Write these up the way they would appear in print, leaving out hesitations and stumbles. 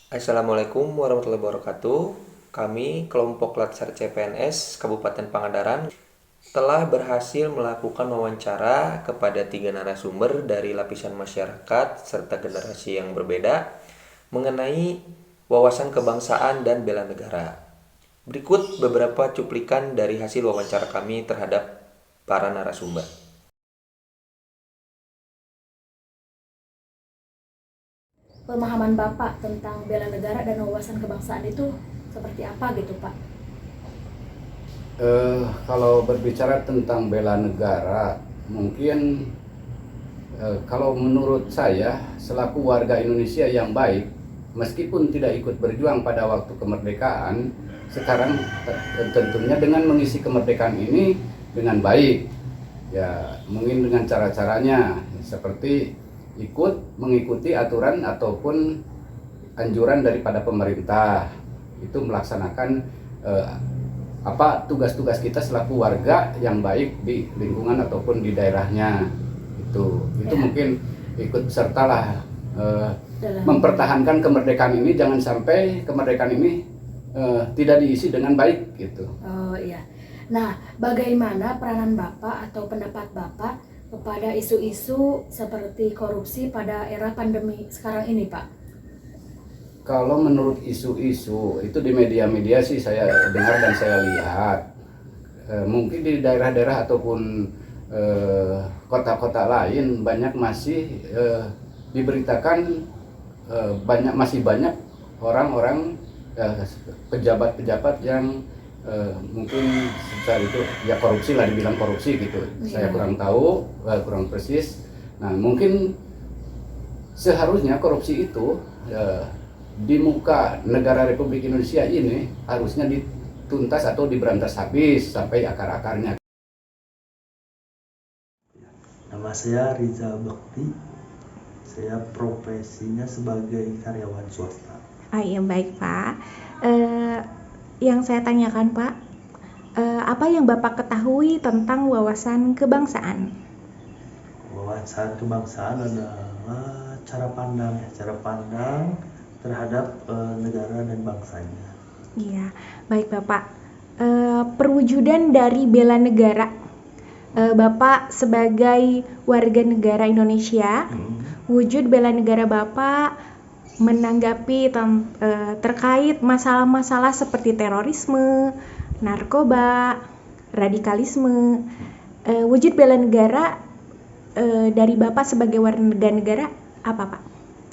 Assalamualaikum warahmatullahi wabarakatuh. Kami, kelompok Latsar CPNS Kabupaten Pangandaran, telah berhasil melakukan wawancara kepada 3 narasumber dari lapisan masyarakat serta generasi yang berbeda mengenai wawasan kebangsaan dan bela negara. Berikut beberapa cuplikan dari hasil wawancara kami terhadap para narasumber. Pemahaman Bapak tentang bela negara dan wawasan kebangsaan itu seperti apa gitu Pak? Kalau berbicara tentang bela negara, mungkin kalau menurut saya selaku warga Indonesia yang baik, meskipun tidak ikut berjuang pada waktu kemerdekaan, sekarang tentunya dengan mengisi kemerdekaan ini dengan baik, ya mungkin dengan cara-caranya seperti mengikuti aturan ataupun anjuran daripada pemerintah, itu melaksanakan tugas-tugas kita selaku warga yang baik di lingkungan ataupun di daerahnya. Itu ya. Mungkin ikut sertalah mempertahankan kemerdekaan ini, jangan sampai kemerdekaan ini tidak diisi dengan baik gitu. Oh iya. Nah, bagaimana peranan Bapak atau pendapat Bapak kepada isu-isu seperti korupsi pada era pandemi sekarang ini, Pak? Kalau menurut isu-isu itu di media-media sih saya dengar dan saya lihat, mungkin di daerah-daerah ataupun kota-kota lain banyak masih diberitakan, masih banyak orang-orang pejabat-pejabat yang mungkin secara itu ya korupsi lah, dibilang korupsi gitu. Saya kurang tahu, kurang persis. Nah, mungkin seharusnya korupsi itu di muka negara Republik Indonesia ini harusnya dituntas atau diberantas habis sampai akar-akarnya. Nama saya Riza Bakti. Saya profesinya sebagai karyawan swasta. Iya baik Pak. Yang saya tanyakan Pak, apa yang Bapak ketahui tentang wawasan kebangsaan? Wawasan kebangsaan adalah cara pandang terhadap negara dan bangsanya. Iya, baik Bapak. Perwujudan dari bela negara, Bapak sebagai warga negara Indonesia, wujud bela negara Bapak menanggapi terkait masalah-masalah seperti terorisme, narkoba, radikalisme. Wujud bela negara dari Bapak sebagai warga negara apa Pak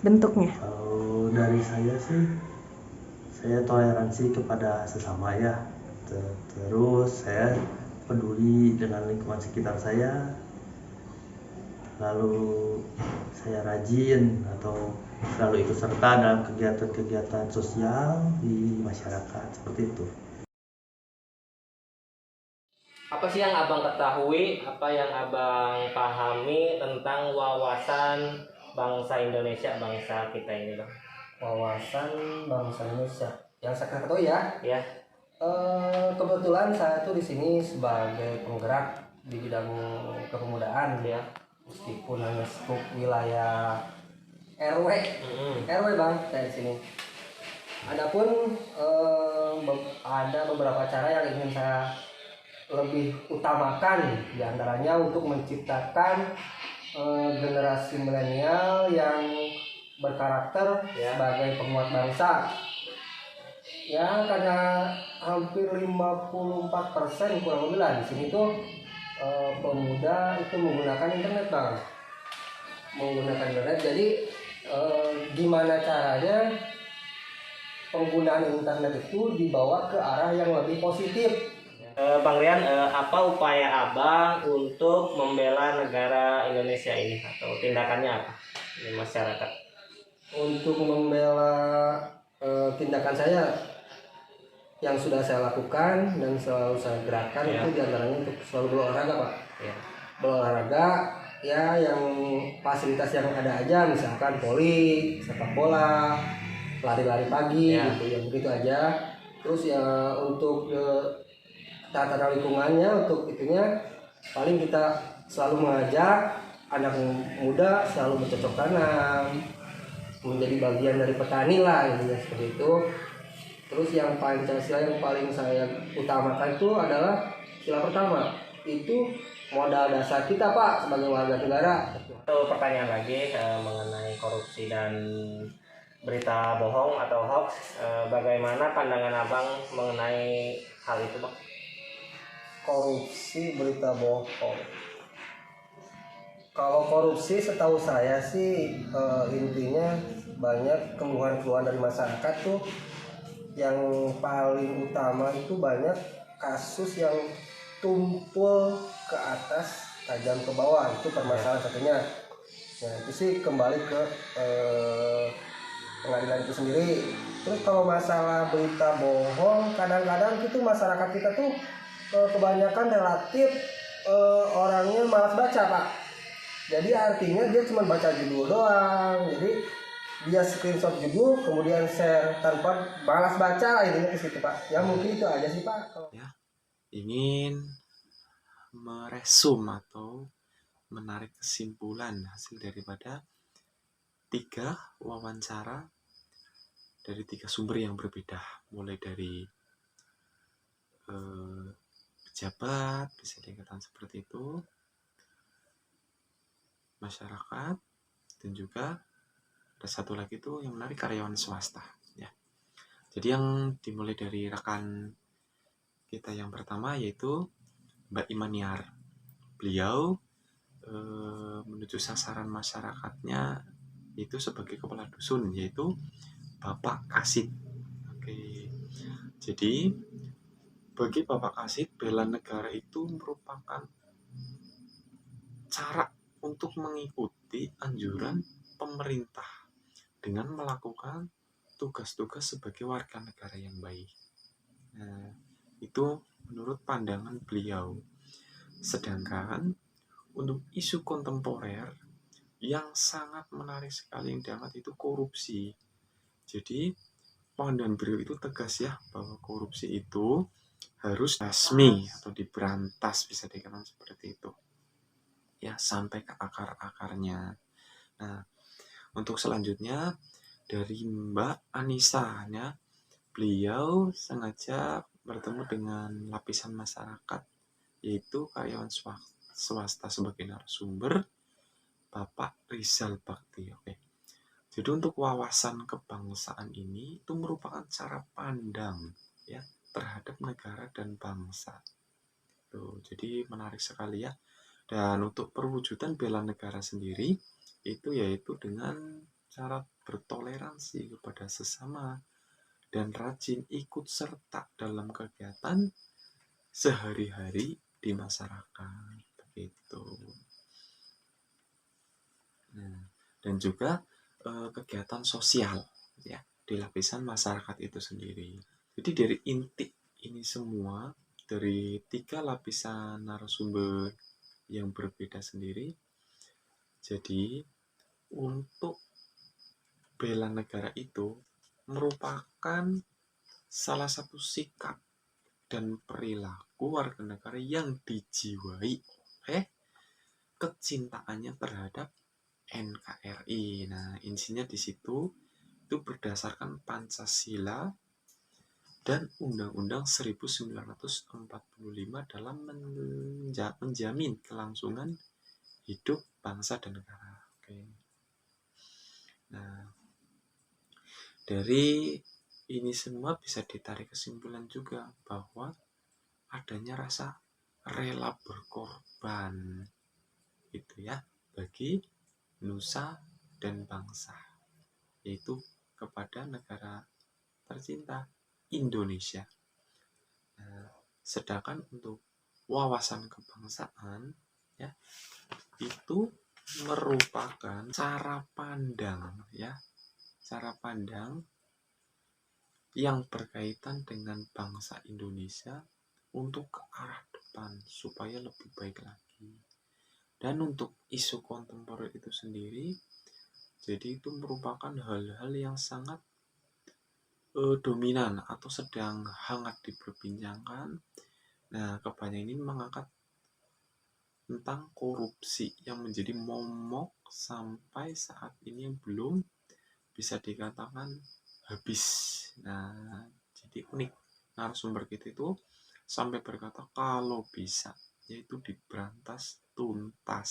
bentuknya? Kalau dari saya sih, saya toleransi kepada sesama ya. Terus saya peduli dengan lingkungan sekitar saya. Lalu saya rajin atau selalu ikut serta dalam kegiatan-kegiatan sosial di masyarakat, seperti itu. Apa sih yang abang ketahui, apa yang abang pahami tentang wawasan bangsa Indonesia, bangsa kita ini bang? Wawasan bangsa Indonesia yang saya ketahui ya. Ya. Kebetulan saya tuh di sini sebagai penggerak di bidang kepemudaan ya, meskipun hanya skup wilayah RW, RW bang saya di sini. Adapun ada beberapa cara yang ingin saya lebih utamakan, diantaranya untuk menciptakan generasi milenial yang berkarakter sebagai penguat bangsa. Ya, karena hampir 54% kurang lebih lah di sini tuh pemuda itu menggunakan internet bang, jadi gimana caranya penggunaan internet itu dibawa ke arah yang lebih positif. Bang Rian, apa upaya abang untuk membela negara Indonesia ini atau tindakannya apa di masyarakat? Untuk membela tindakan saya yang sudah saya lakukan dan selalu saya gerakan itu diantaranya untuk selalu berolahraga pak. Berolahraga ya, yang fasilitas yang ada aja, misalkan voli, sepak bola, lari-lari pagi gitu, yang begitu aja. Terus ya untuk tata lingkungannya, untuk itunya paling kita selalu mengajak anak muda selalu bercocok tanam, menjadi bagian dari petani lah intinya seperti itu. Terus yang Pancasila yang paling saya utamakan itu adalah sila pertama, itu modal dasar kita Pak sebagai warga negara. Satu pertanyaan lagi mengenai korupsi dan berita bohong atau hoax. Bagaimana pandangan Abang mengenai hal itu, Bang? Korupsi, berita bohong. Kalau korupsi setahu saya sih intinya banyak keluhan-keluhan dari masyarakat tuh, yang paling utama itu banyak kasus yang tumpul ke atas tajam ke bawah, itu permasalahan satunya. Nah itu sih kembali ke pengadilan itu sendiri. Terus kalau masalah berita bohong, kadang-kadang itu masyarakat kita tuh kebanyakan relatif orangnya malas baca Pak. Jadi artinya dia cuma baca judul doang. Jadi dia screenshot judul kemudian share tanpa balas baca, intinya ke situ Pak. Ya mungkin itu aja sih Pak. Ya, ingin meresum atau menarik kesimpulan hasil daripada 3 wawancara dari 3 sumber yang berbeda, mulai dari pejabat bisa dikatakan seperti itu, masyarakat, dan juga ada satu lagi tuh yang menarik, karyawan swasta ya. Jadi yang dimulai dari rekan kita yang pertama yaitu Mbak Imaniar. Beliau menuju sasaran masyarakatnya itu sebagai kepala dusun, yaitu Bapak Kasit. Oke. Jadi bagi Bapak Kasit, bela negara itu merupakan cara untuk mengikuti anjuran pemerintah dengan melakukan tugas-tugas sebagai warga negara yang baik. Nah, itu menurut pandangan beliau. Sedangkan untuk isu kontemporer yang sangat menarik sekali yang diangkat itu korupsi. Jadi pandangan beliau itu tegas ya, bahwa korupsi itu harus basmi atau diberantas, bisa dikatakan seperti itu ya, sampai ke akar-akarnya. Nah, untuk selanjutnya dari Mbak Anissa ya, beliau sengaja bertemu dengan lapisan masyarakat, yaitu karyawan swasta sebagai narasumber Bapak Rizal Bakti. Oke. Jadi untuk wawasan kebangsaan ini itu merupakan cara pandang ya terhadap negara dan bangsa. Tuh, jadi menarik sekali ya. Dan untuk perwujudan bela negara sendiri itu yaitu dengan cara bertoleransi kepada sesama dan rajin ikut serta dalam kegiatan sehari-hari di masyarakat begitu. Nah, dan juga kegiatan sosial ya di lapisan masyarakat itu sendiri. Jadi dari inti ini semua dari 3 lapisan narasumber yang berbeda sendiri, jadi untuk bela negara itu merupakan salah satu sikap dan perilaku warga negara yang dijiwai oleh kecintaannya terhadap NKRI. Nah, intinya di situ itu berdasarkan Pancasila dan Undang-Undang 1945 dalam menjamin kelangsungan hidup bangsa dan negara. Oke. Nah, dari ini semua bisa ditarik kesimpulan juga bahwa adanya rasa rela berkorban gitu ya bagi nusa dan bangsa, yaitu kepada negara tercinta Indonesia. Nah, sedangkan untuk wawasan kebangsaan ya itu merupakan cara pandang ya, cara pandang yang berkaitan dengan bangsa Indonesia untuk ke arah depan supaya lebih baik lagi. Dan untuk isu kontemporer itu sendiri, jadi itu merupakan hal-hal yang sangat dominan atau sedang hangat diperbincangkan. Nah, kebanyakan ini mengangkat tentang korupsi yang menjadi momok sampai saat ini yang belum bisa dikatakan habis. Nah, jadi unik narasumber kita itu sampai berkata kalau bisa yaitu diberantas tuntas.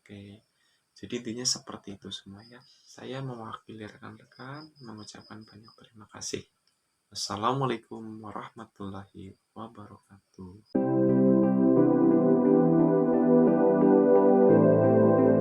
Oke, jadi intinya seperti itu semua ya. Saya mewakili rekan-rekan mengucapkan banyak terima kasih. Assalamualaikum warahmatullahi wabarakatuh.